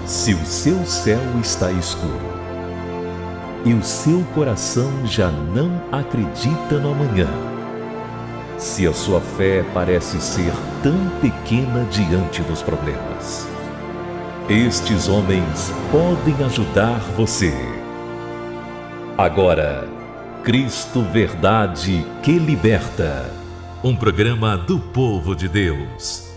Se o seu céu está escuro e o seu coração já não acredita no amanhã, se a sua fé parece ser tão pequena diante dos problemas, estes homens podem ajudar você. Agora, Cristo Verdade que Liberta, um programa do povo de Deus.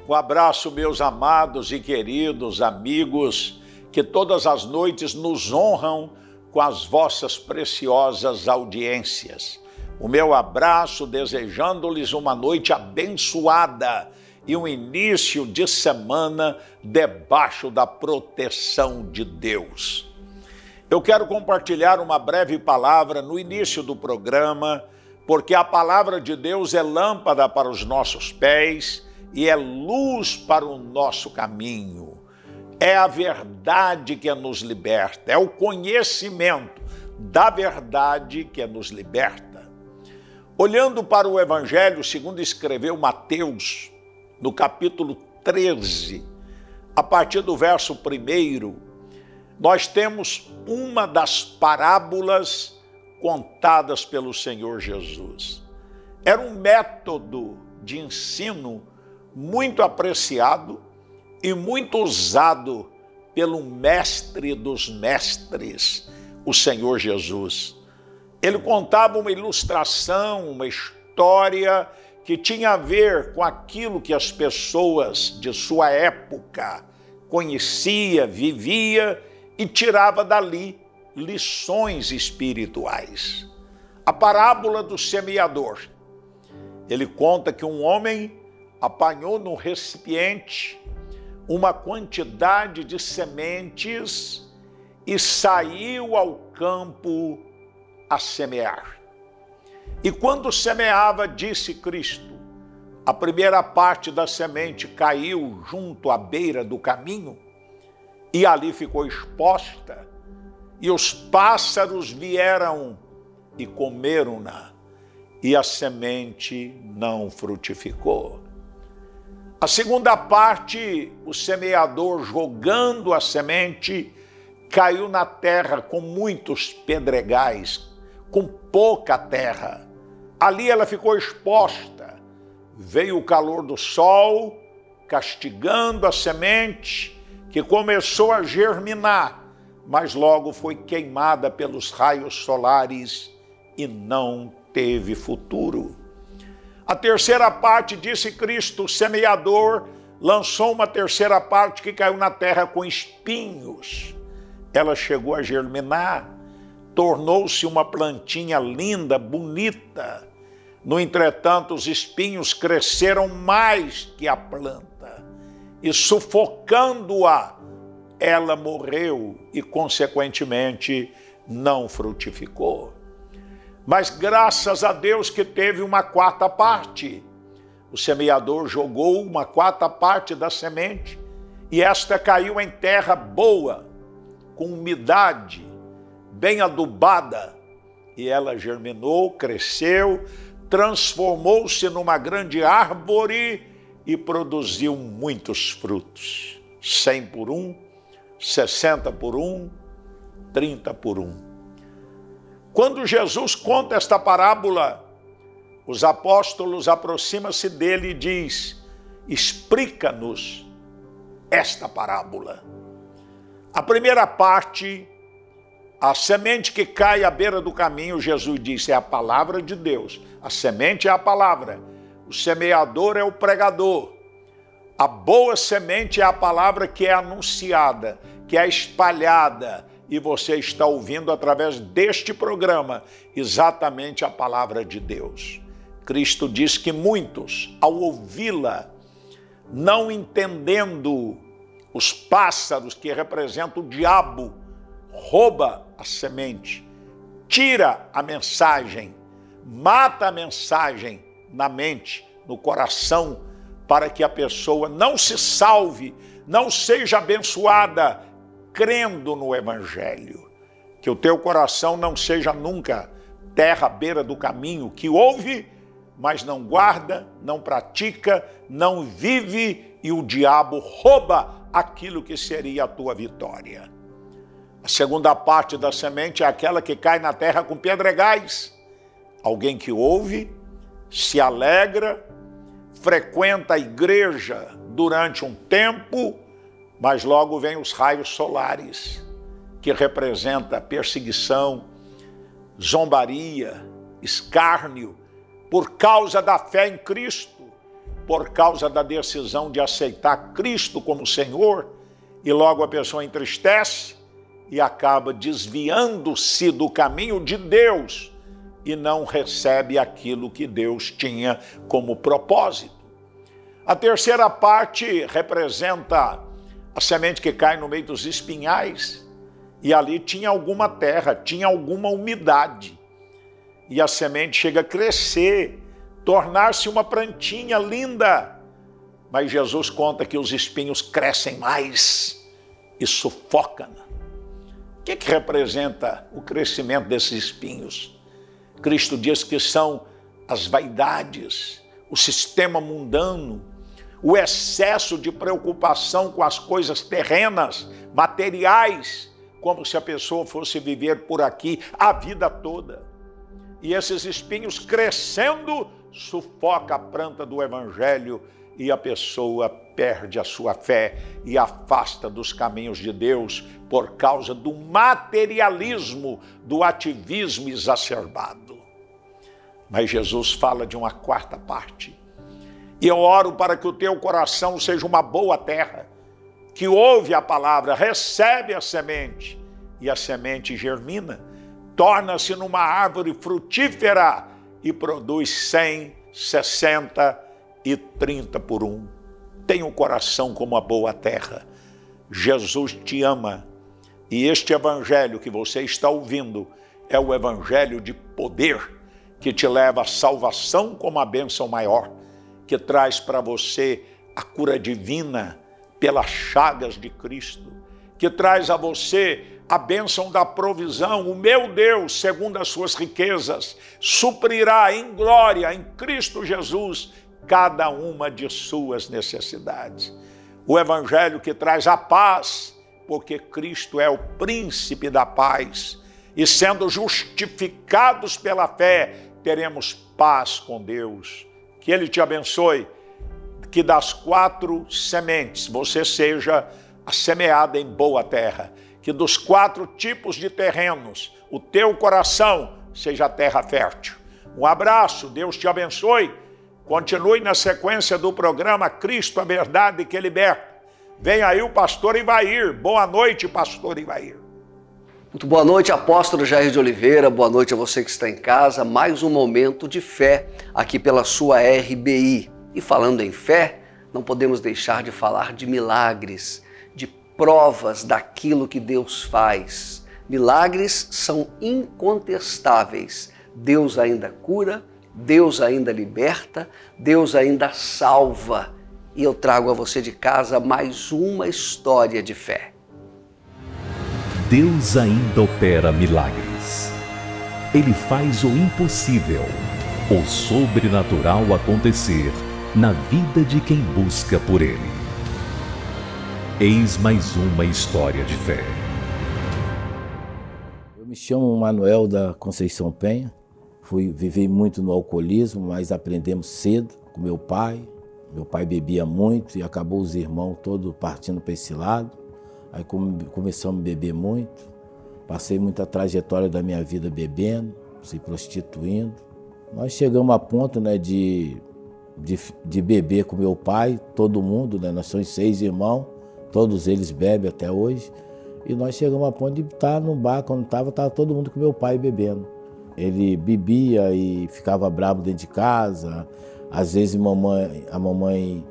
Um abraço, meus amados e queridos amigos, que todas as noites nos honram com as vossas preciosas audiências. O meu abraço desejando-lhes uma noite abençoada e um início de semana debaixo da proteção de Deus. Eu quero compartilhar uma breve palavra no início do programa, porque a palavra de Deus é lâmpada para os nossos pés e é luz para o nosso caminho. É a verdade que nos liberta, é o conhecimento da verdade que nos liberta. Olhando para o Evangelho, segundo escreveu Mateus, no capítulo 13, a partir do verso 1, nós temos uma das parábolas contadas pelo Senhor Jesus. Era um método de ensino muito apreciado e muito usado pelo mestre dos mestres, o Senhor Jesus. Ele contava uma ilustração, uma história que tinha a ver com aquilo que as pessoas de sua época conhecia, vivia e tirava dali lições espirituais. A parábola do semeador. Ele conta que um homem apanhou no recipiente uma quantidade de sementes e saiu ao campo a semear. E quando semeava, disse Cristo, a primeira parte da semente caiu junto à beira do caminho e ali ficou exposta, e os pássaros vieram e comeram-na, e a semente não frutificou. A segunda parte, o semeador, jogando a semente, caiu na terra com muitos pedregais, com pouca terra. Ali ela ficou exposta. Veio o calor do sol, castigando a semente, que começou a germinar, mas logo foi queimada pelos raios solares e não teve futuro. A terceira parte, disse Cristo, o semeador lançou uma terceira parte que caiu na terra com espinhos. Ela chegou a germinar, tornou-se uma plantinha linda, bonita. No entretanto, os espinhos cresceram mais que a planta e, sufocando-a, ela morreu e, consequentemente, não frutificou. Mas graças a Deus que teve uma quarta parte. O semeador jogou uma quarta parte da semente e esta caiu em terra boa, com umidade, bem adubada. E ela germinou, cresceu, transformou-se numa grande árvore e produziu muitos frutos. 100 por 1, 60 por 1, 30 por 1. Quando Jesus conta esta parábola, os apóstolos aproximam-se dele e diz, explica-nos esta parábola. A primeira parte, a semente que cai à beira do caminho, Jesus disse, é a palavra de Deus. A semente é a palavra. O semeador é o pregador. A boa semente é a palavra que é anunciada, que é espalhada, e você está ouvindo através deste programa exatamente a palavra de Deus. Cristo diz que muitos, ao ouvi-la, não entendendo os pássaros que representam o diabo, rouba a semente, tira a mensagem, mata a mensagem na mente, no coração, para que a pessoa não se salve, não seja abençoada, crendo no Evangelho. Que o teu coração não seja nunca terra à beira do caminho, que ouve, mas não guarda, não pratica, não vive, e o diabo rouba aquilo que seria a tua vitória. A segunda parte da semente é aquela que cai na terra com pedregais. Alguém que ouve, se alegra, frequenta a igreja durante um tempo, mas logo vem os raios solares, que representa perseguição, zombaria, escárnio, por causa da fé em Cristo, por causa da decisão de aceitar Cristo como Senhor, e logo a pessoa entristece e acaba desviando-se do caminho de Deus e não recebe aquilo que Deus tinha como propósito. A terceira parte representa a semente que cai no meio dos espinhais, e ali tinha alguma terra, tinha alguma umidade, e a semente chega a crescer, tornar-se uma plantinha linda, mas Jesus conta que os espinhos crescem mais e sufocam. O que representa o crescimento desses espinhos? Cristo diz que são as vaidades, o sistema mundano, o excesso de preocupação com as coisas terrenas, materiais, como se a pessoa fosse viver por aqui a vida toda. E esses espinhos crescendo sufoca a planta do evangelho e a pessoa perde a sua fé e afasta dos caminhos de Deus por causa do materialismo, do ativismo exacerbado. Mas Jesus fala de uma quarta parte. E eu oro para que o teu coração seja uma boa terra, que ouve a palavra, recebe a semente, e a semente germina, torna-se numa árvore frutífera e produz 100, 60 e 30 por 1. Tenha o coração como a boa terra. Jesus te ama. E este evangelho que você está ouvindo é o evangelho de poder, que te leva à salvação como a bênção maior, que traz para você a cura divina pelas chagas de Cristo, que traz a você a bênção da provisão. O meu Deus, segundo as suas riquezas, suprirá em glória em Cristo Jesus cada uma de suas necessidades. O evangelho que traz a paz, porque Cristo é o príncipe da paz, e sendo justificados pela fé, teremos paz com Deus. Que Ele te abençoe, que das 4 sementes você seja a semeada em boa terra, que dos 4 tipos de terrenos o teu coração seja a terra fértil. Um abraço, Deus te abençoe. Continue na sequência do programa Cristo, a Verdade que Liberta. Vem aí o pastor Ivair. Boa noite, pastor Ivair. Muito boa noite, apóstolo Jair de Oliveira. Boa noite a você que está em casa. Mais um momento de fé aqui pela sua RBI. E falando em fé, não podemos deixar de falar de milagres, de provas daquilo que Deus faz. Milagres são incontestáveis. Deus ainda cura, Deus ainda liberta, Deus ainda salva. E eu trago a você de casa mais uma história de fé. Deus ainda opera milagres. Ele faz o impossível, o sobrenatural acontecer na vida de quem busca por Ele. Eis mais uma história de fé. Eu me chamo Manuel da Conceição Penha. Vivi muito no alcoolismo, mas aprendemos cedo com meu pai. Meu pai bebia muito e acabou os irmãos todos partindo para esse lado. Aí começamos a beber muito. Passei muita trajetória da minha vida bebendo, se prostituindo. Nós chegamos a ponto, né, de beber com meu pai, todo mundo, né? Nós somos 6 irmãos, todos eles bebem até hoje. E nós chegamos a ponto de estar no bar, quando estava todo mundo com meu pai bebendo. Ele bebia e ficava bravo dentro de casa. Às vezes a mamãe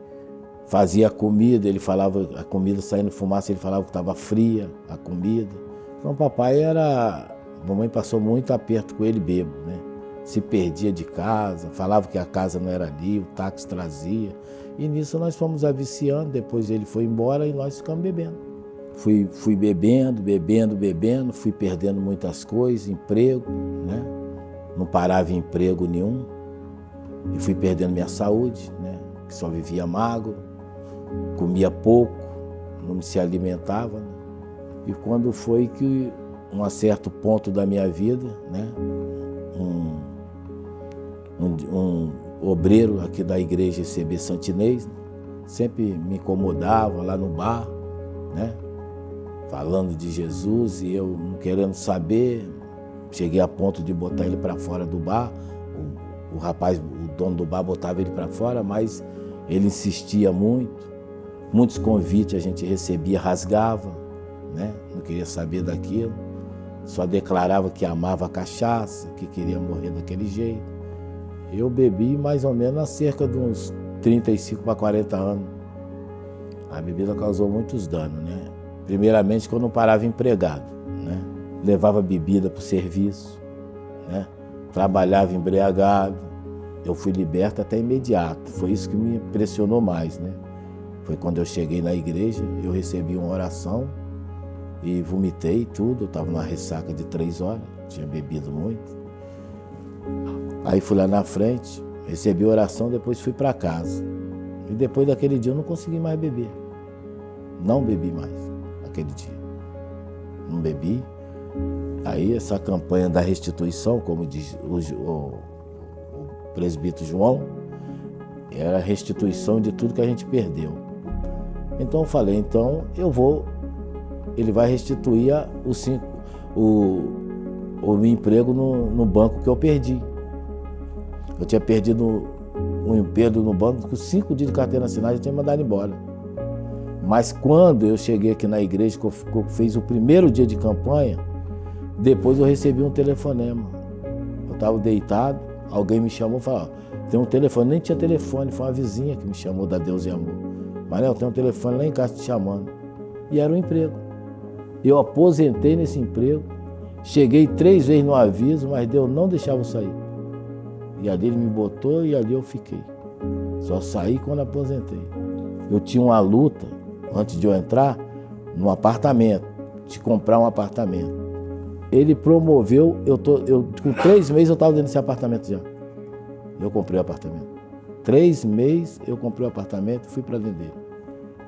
fazia a comida, ele falava, a comida saindo fumaça, ele falava que estava fria a comida. Então papai a mamãe passou muito aperto com ele bêbado, né? Se perdia de casa, falava que a casa não era ali, o táxi trazia. E nisso nós fomos aviciando, depois ele foi embora e nós ficamos bebendo. Fui bebendo, fui perdendo muitas coisas, emprego, né? Não parava em emprego nenhum. E fui perdendo minha saúde, né? Que só vivia magro, comia pouco, não se alimentava, né? E quando foi que, um certo ponto da minha vida, né, um obreiro aqui da igreja ICB Santinês, né, sempre me incomodava lá no bar, né, falando de Jesus, e eu não querendo saber, cheguei a ponto de botar ele para fora do bar. O rapaz, o dono do bar, botava ele para fora, mas ele insistia muito. Muitos convites a gente recebia, rasgava, né? Não queria saber daquilo. Só declarava que amava a cachaça, que queria morrer daquele jeito. Eu bebi mais ou menos há cerca de uns 35 para 40 anos. A bebida causou muitos danos, né? Primeiramente, que eu não parava empregado, né? Levava bebida para o serviço, né? Trabalhava embriagado. Eu fui liberto até imediato. Foi isso que me impressionou mais, né? Foi quando eu cheguei na igreja, eu recebi uma oração e vomitei tudo. Eu estava numa ressaca de 3 horas, tinha bebido muito. Aí fui lá na frente, recebi a oração, depois fui para casa. E depois daquele dia eu não consegui mais beber. Não bebi mais aquele dia. Não bebi. Aí essa campanha da restituição, como diz o presbítero João, era a restituição de tudo que a gente perdeu. Então eu falei, então ele vai restituir o meu emprego no banco que eu perdi. Eu tinha perdido um emprego no banco, com 5 dias de carteira assinada eu tinha mandado embora. Mas quando eu cheguei aqui na igreja, que eu fiz o primeiro dia de campanha, depois eu recebi um telefonema. Eu estava deitado, alguém me chamou e falou, tem um telefone, nem tinha telefone, foi uma vizinha que me chamou da Deus e Amor. Manel, tem um telefone lá em casa te chamando. E era um emprego. Eu aposentei nesse emprego, cheguei 3 vezes no aviso, mas Deus não deixava eu sair. E ali ele me botou e ali eu fiquei. Só saí quando aposentei. Eu tinha uma luta, antes de eu entrar, num apartamento, de comprar um apartamento. Ele promoveu, com 3 meses eu estava dentro desse apartamento já. Eu comprei o apartamento. 3 meses eu comprei o apartamento e fui para vender.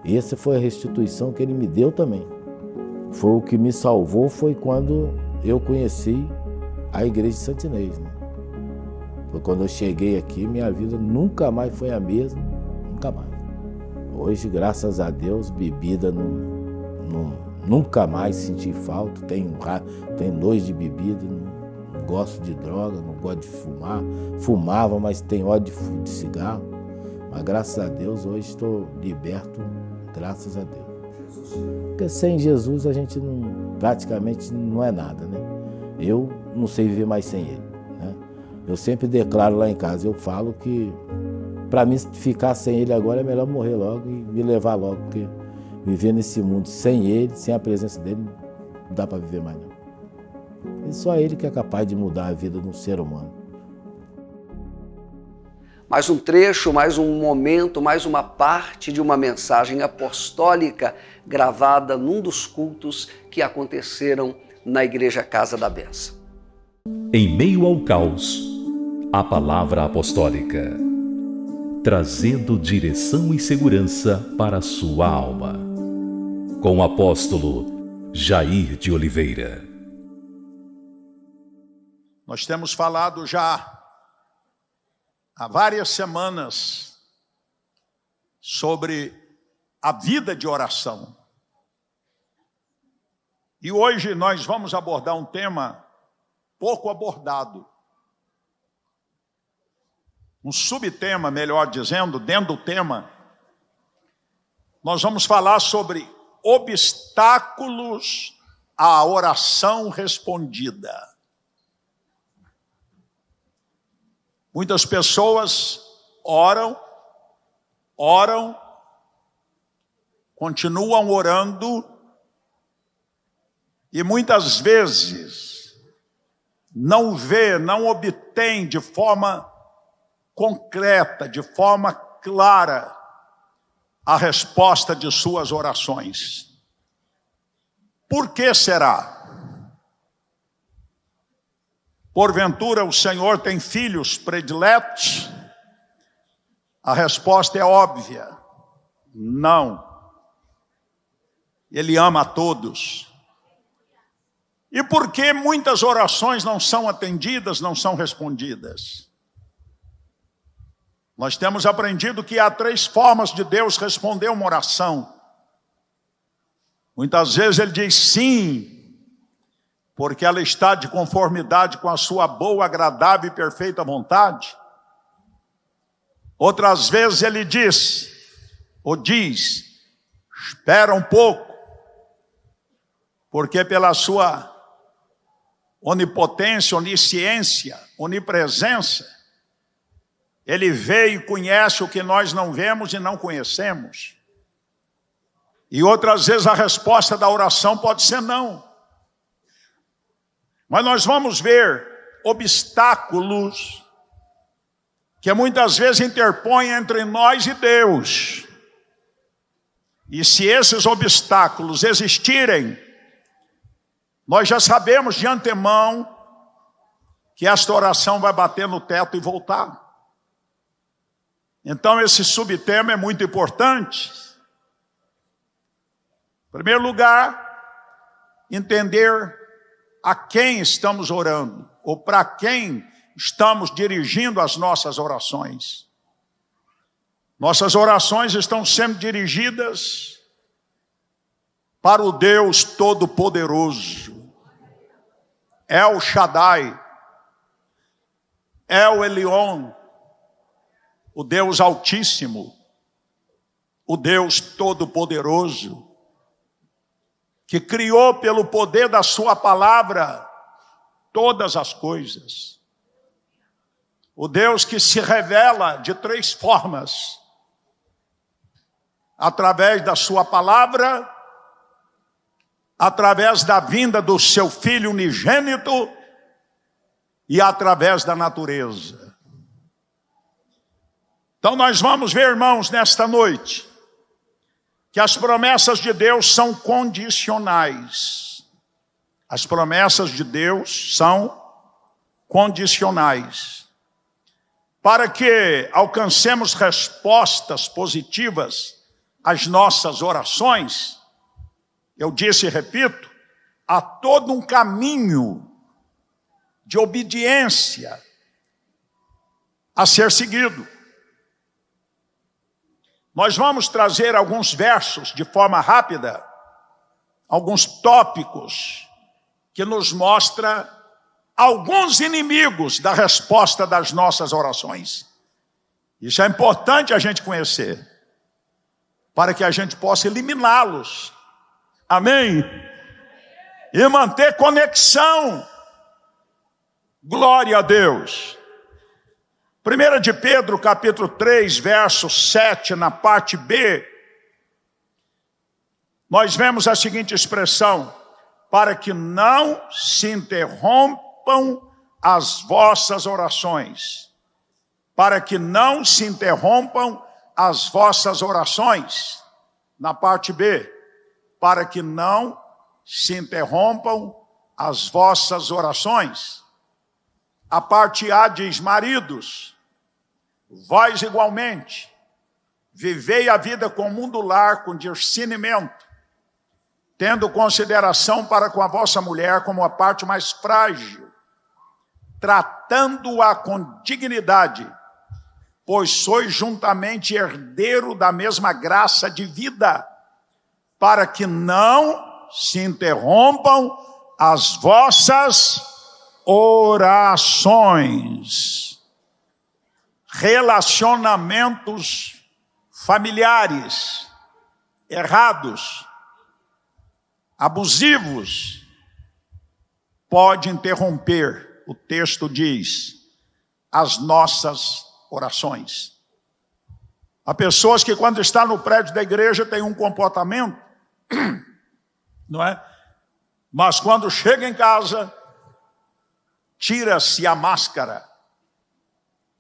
Essa foi a restituição que ele me deu também. Foi o que me salvou, foi quando eu conheci a igreja de Santinês, né? Foi quando eu cheguei aqui, minha vida nunca mais foi a mesma, nunca mais. Hoje, graças a Deus, bebida nunca mais senti falta, tenho nojo de bebida, não gosto de droga, não gosto de fumar. Fumava, mas tenho ódio de cigarro. Mas graças a Deus, hoje estou liberto, graças a Deus. Porque sem Jesus a gente praticamente não é nada, né? Eu não sei viver mais sem Ele, né? Eu sempre declaro lá em casa, eu falo que para mim ficar sem Ele agora é melhor morrer logo e me levar logo, porque viver nesse mundo sem Ele, sem a presença dEle, não dá para viver mais não. E só Ele que é capaz de mudar a vida de um ser humano. Mais um trecho, mais um momento, mais uma parte de uma mensagem apostólica gravada num dos cultos que aconteceram na Igreja Casa da Benção. Em meio ao caos, a palavra apostólica, trazendo direção e segurança para a sua alma. Com o apóstolo Jair de Oliveira. Nós temos falado já há várias semanas sobre a vida de oração. E hoje nós vamos abordar um tema pouco abordado. Um subtema, melhor dizendo, dentro do tema, nós vamos falar sobre obstáculos à oração respondida. Muitas pessoas oram, continuam orando e muitas vezes não obtém de forma concreta, de forma clara, a resposta de suas orações. Por que será? Porventura o Senhor tem filhos prediletos? A resposta é óbvia: não. Ele ama a todos. E por que muitas orações não são atendidas, não são respondidas? Nós temos aprendido que há 3 formas de Deus responder uma oração. Muitas vezes ele diz sim, porque ela está de conformidade com a sua boa, agradável e perfeita vontade. Outras vezes ele diz, espera um pouco, porque pela sua onipotência, onisciência, onipresença, ele vê e conhece o que nós não vemos e não conhecemos. E outras vezes a resposta da oração pode ser não. Mas nós vamos ver obstáculos que muitas vezes interpõem entre nós e Deus. E se esses obstáculos existirem, nós já sabemos de antemão que esta oração vai bater no teto e voltar. Então esse subtema é muito importante. Em primeiro lugar, entender a quem estamos orando, ou para quem estamos dirigindo as nossas orações. Nossas orações estão sendo dirigidas para o Deus Todo-Poderoso, El Shaddai, El Elyon, o Deus Altíssimo, o Deus Todo-Poderoso, que criou pelo poder da sua palavra todas as coisas. O Deus que se revela de 3 formas: através da sua palavra, através da vinda do seu Filho unigênito e através da natureza. Então nós vamos ver, irmãos, nesta noite, que as promessas de Deus são condicionais. As promessas de Deus são condicionais. Para que alcancemos respostas positivas às nossas orações, eu disse e repito, há todo um caminho de obediência a ser seguido. Nós vamos trazer alguns versos de forma rápida, alguns tópicos que nos mostram alguns inimigos da resposta das nossas orações. Isso é importante a gente conhecer, para que a gente possa eliminá-los. Amém? E manter conexão. Glória a Deus. 1 de Pedro, capítulo 3, verso 7, na parte B, nós vemos a seguinte expressão: para que não se interrompam as vossas orações. Para que não se interrompam as vossas orações. Na parte B, para que não se interrompam as vossas orações. A parte A diz: maridos, vós igualmente, vivei a vida comum do lar com discernimento, tendo consideração para com a vossa mulher como a parte mais frágil, tratando-a com dignidade, pois sois juntamente herdeiro da mesma graça de vida, para que não se interrompam as vossas orações. Relacionamentos familiares errados, abusivos, pode interromper, o texto diz, as nossas orações. Há pessoas que quando está no prédio da igreja têm um comportamento, não é? Mas quando chega em casa, tira-se a máscara.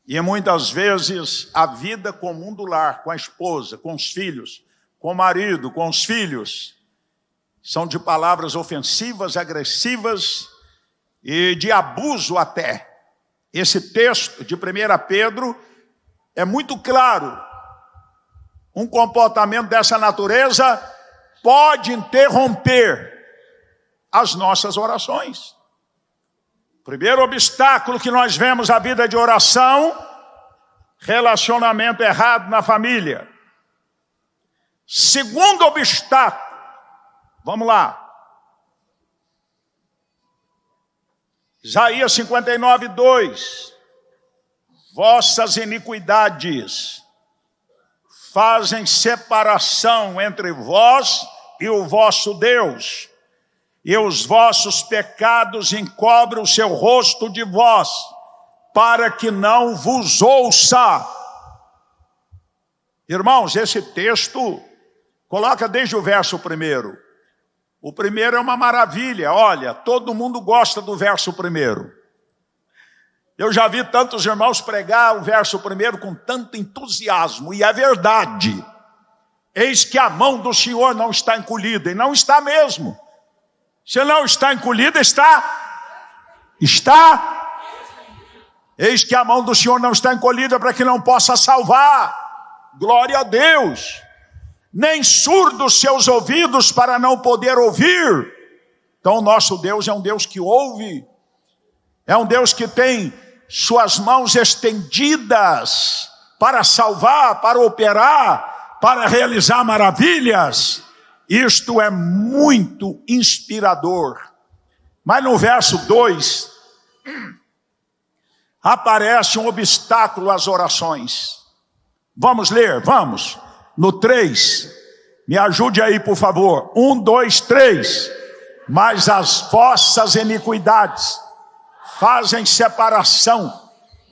E muitas vezes a vida comum do lar, com a esposa, com os filhos, com o marido, com os filhos, são de palavras ofensivas, agressivas e de abuso até. Esse texto de 1 Pedro é muito claro. Um comportamento dessa natureza pode interromper as nossas orações. Primeiro obstáculo que nós vemos na vida de oração: relacionamento errado na família. Segundo obstáculo, vamos lá. Isaías 59:2. Vossas iniquidades fazem separação entre vós e o vosso Deus, e os vossos pecados encobrem o seu rosto de vós, para que não vos ouça. Irmãos, esse texto coloca desde o verso 1. O primeiro é uma maravilha. Olha, todo mundo gosta do verso 1. Eu já vi tantos irmãos pregar o verso 1 com tanto entusiasmo, e é verdade. Eis que a mão do Senhor não está encolhida, e não está mesmo. Se não está encolhida, está. Eis que a mão do Senhor não está encolhida para que não possa salvar. Glória a Deus. Nem surdos seus ouvidos para não poder ouvir. Então o nosso Deus é um Deus que ouve. É um Deus que tem suas mãos estendidas para salvar, para operar, para realizar maravilhas. Isto é muito inspirador. Mas no verso 2, aparece um obstáculo às orações. Vamos ler, vamos. No 3, me ajude aí, por favor. 1, 2, 3. Mas as vossas iniquidades fazem separação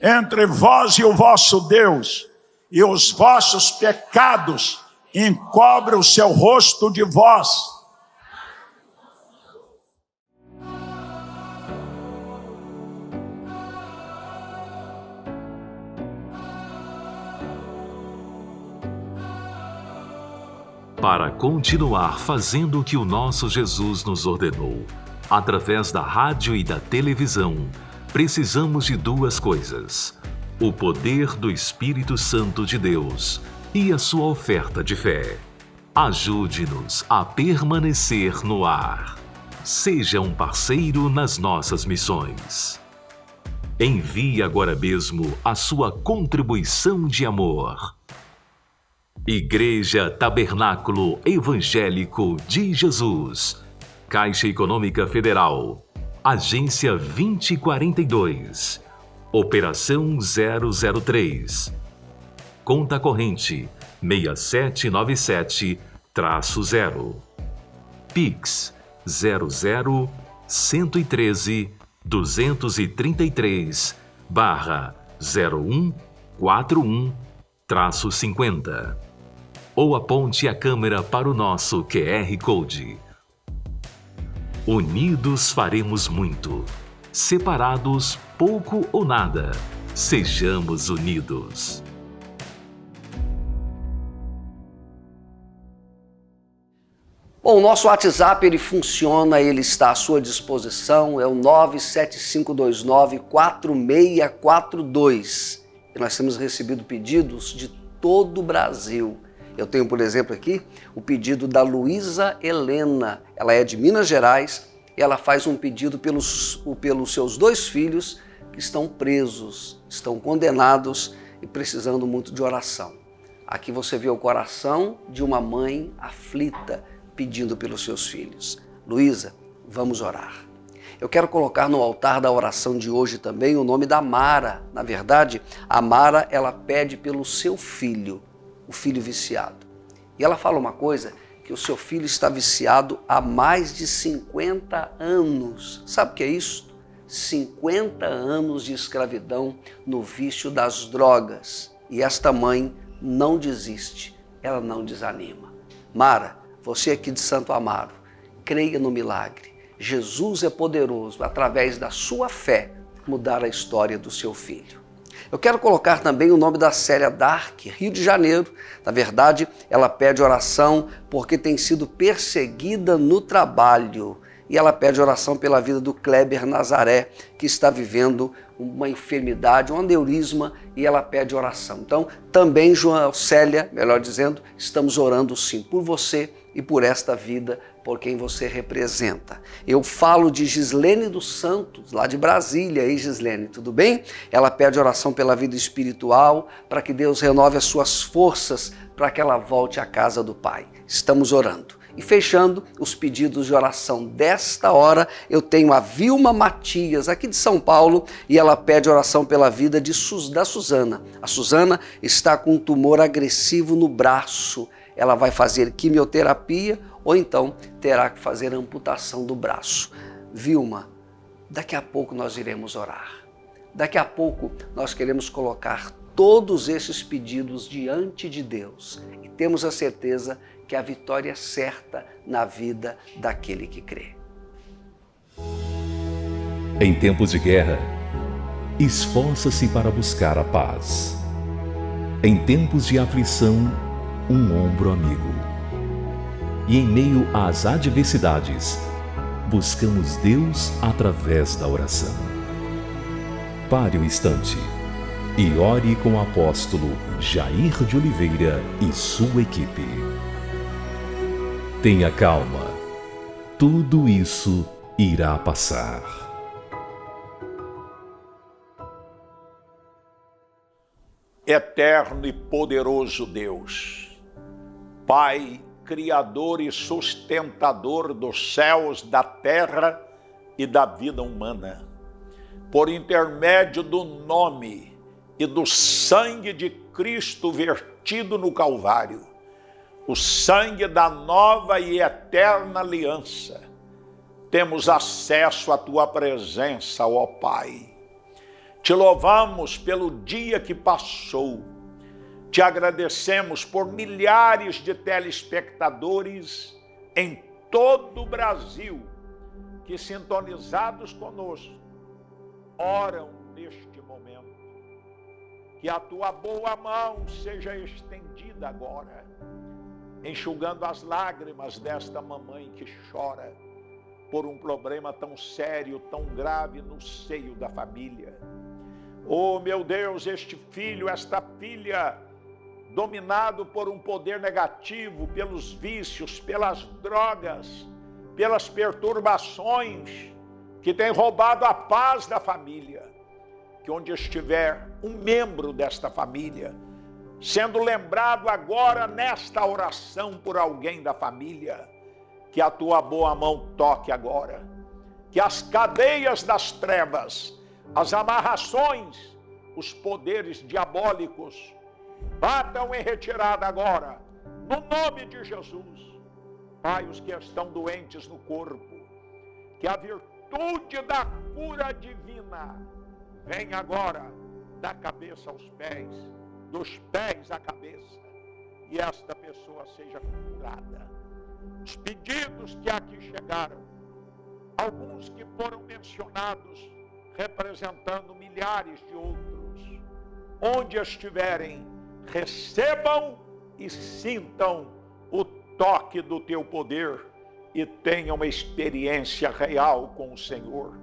entre vós e o vosso Deus, e os vossos pecados encobrem o seu rosto de vós. Para continuar fazendo o que o nosso Jesus nos ordenou, através da rádio e da televisão, precisamos de duas coisas: o poder do Espírito Santo de Deus e a sua oferta de fé. Ajude-nos a permanecer no ar. Seja um parceiro nas nossas missões. Envie agora mesmo a sua contribuição de amor. Igreja Tabernáculo Evangélico de Jesus, Caixa Econômica Federal, Agência 2042, Operação 003, Conta Corrente 6797-0, Pix 00-113-213-0141-50. Ou aponte a câmera para o nosso QR Code. Unidos faremos muito. Separados, pouco ou nada. Sejamos unidos. Bom, o nosso WhatsApp, ele funciona, ele está à sua disposição, é o 97529-4642. E nós temos recebido pedidos de todo o Brasil. Eu tenho, por exemplo, aqui o pedido da Luísa Helena. Ela é de Minas Gerais e ela faz um pedido pelos seus 2 filhos que estão presos, estão condenados e precisando muito de oração. Aqui você vê o coração de uma mãe aflita pedindo pelos seus filhos. Luísa, vamos orar. Eu quero colocar no altar da oração de hoje também o nome da Mara. Na verdade, a Mara, ela pede pelo seu filho, o filho viciado. E ela fala uma coisa, que o seu filho está viciado há mais de 50 anos. Sabe o que é isso? 50 anos de escravidão no vício das drogas. E esta mãe não desiste, ela não desanima. Mara, você aqui de Santo Amaro, creia no milagre. Jesus é poderoso, através da sua fé, mudar a história do seu filho. Eu quero colocar também o nome da Célia Dark, Rio de Janeiro. Na verdade, ela pede oração porque tem sido perseguida no trabalho. E ela pede oração pela vida do Kleber Nazaré, que está vivendo uma enfermidade, um aneurisma, e ela pede oração. Então, também, Célia, melhor dizendo, estamos orando sim por você e e por esta vida, por quem você representa. Eu falo de Gislene dos Santos, lá de Brasília. Aí, Gislene, tudo bem? Ela pede oração pela vida espiritual, para que Deus renove as suas forças, para que ela volte à casa do Pai. Estamos orando. E fechando os pedidos de oração desta hora, eu tenho a Vilma Matias, aqui de São Paulo, e ela pede oração pela vida da Suzana. A Suzana está com um tumor agressivo no braço. Ela vai fazer quimioterapia ou então terá que fazer amputação do braço. Vilma, daqui a pouco nós iremos orar. Daqui a pouco nós queremos colocar todos esses pedidos diante de Deus e temos a certeza que a vitória é certa na vida daquele que crê. Em tempos de guerra, esforça-se para buscar a paz. Em tempos de aflição, um ombro amigo. E em meio às adversidades, buscamos Deus através da oração. Pare um instante e ore com o apóstolo Jair de Oliveira e sua equipe. Tenha calma, tudo isso irá passar. Eterno e poderoso Deus, Pai, Criador e sustentador dos céus, da terra e da vida humana, por intermédio do nome e do sangue de Cristo vertido no Calvário, o sangue da nova e eterna aliança, temos acesso à Tua presença, ó Pai. Te louvamos pelo dia que passou, te agradecemos por milhares de telespectadores em todo o Brasil que, sintonizados conosco, oram neste momento. Que a Tua boa mão seja estendida agora, enxugando as lágrimas desta mamãe que chora por um problema tão sério, tão grave no seio da família. Oh, meu Deus, este filho, esta filha, dominado por um poder negativo, pelos vícios, pelas drogas, pelas perturbações que tem roubado a paz da família, que onde estiver um membro desta família, sendo lembrado agora nesta oração por alguém da família, que a Tua boa mão toque agora, que as cadeias das trevas, as amarrações, os poderes diabólicos batam em retirada agora, no nome de Jesus. Pai, os que estão doentes no corpo, que a virtude da cura divina venha agora da cabeça aos pés, dos pés à cabeça, e esta pessoa seja curada. Os pedidos que aqui chegaram, alguns que foram mencionados, representando milhares de outros, onde estiverem, recebam e sintam o toque do Teu poder e tenham uma experiência real com o Senhor.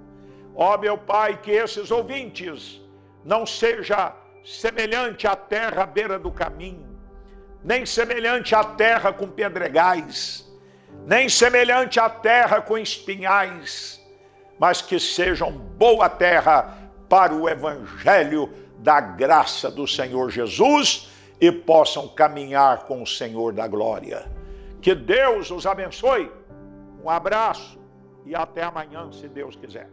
Ó meu Pai, que esses ouvintes não seja semelhante à terra à beira do caminho, nem semelhante à terra com pedregais, nem semelhante à terra com espinhais, mas que sejam boa terra para o evangelho da graça do Senhor Jesus e possam caminhar com o Senhor da glória. Que Deus os abençoe. Um abraço e até amanhã, se Deus quiser.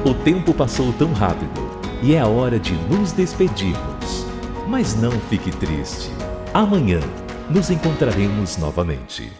O tempo passou tão rápido e é a hora de nos despedirmos. Mas não fique triste. Amanhã nos encontraremos novamente.